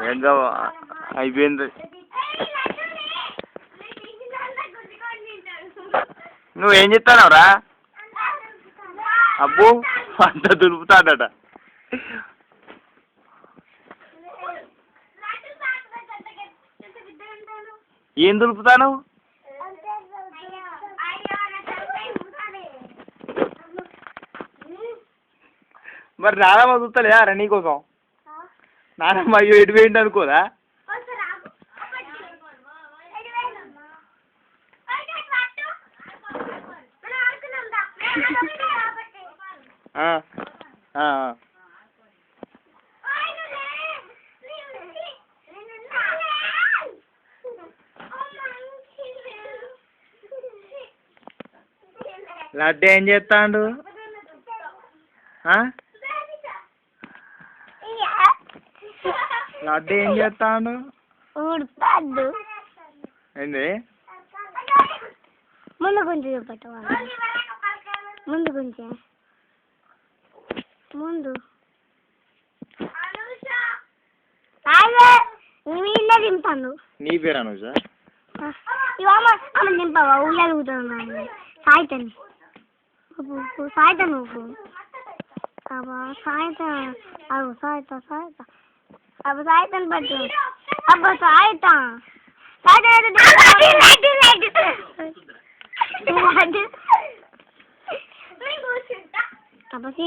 ఏందో అయిపోయింది. నువ్వేం చెప్తానవరా? అబ్బో అంత దులుపుతాడట. ఏం దులుపుతాను? మరి నానమ్మ చూస్తలేదా రా నీకోసం? నానమ్మ అయ్యో ఎటు పోయింది అనుకోదా? లడ్డు ఏం చేస్తాడు? లడ్డు ఏం చేస్తాడు? ఏంది? ముందు గుంజి చూపెట్టవాలి. ముందు గుంజి ముందు వీళ్ళే దింపాను. నీ పేరు అనుష? ఇవమ్మ ఆమె దింపావా? ఊళ్ళో అడుగుతున్నాను. సాయితని సాయిత నువ్వు సాయిత అవు సాయిత సాయిత అబ్బా సాయితని పట్టు. అబ్బా సాయిత సాయిత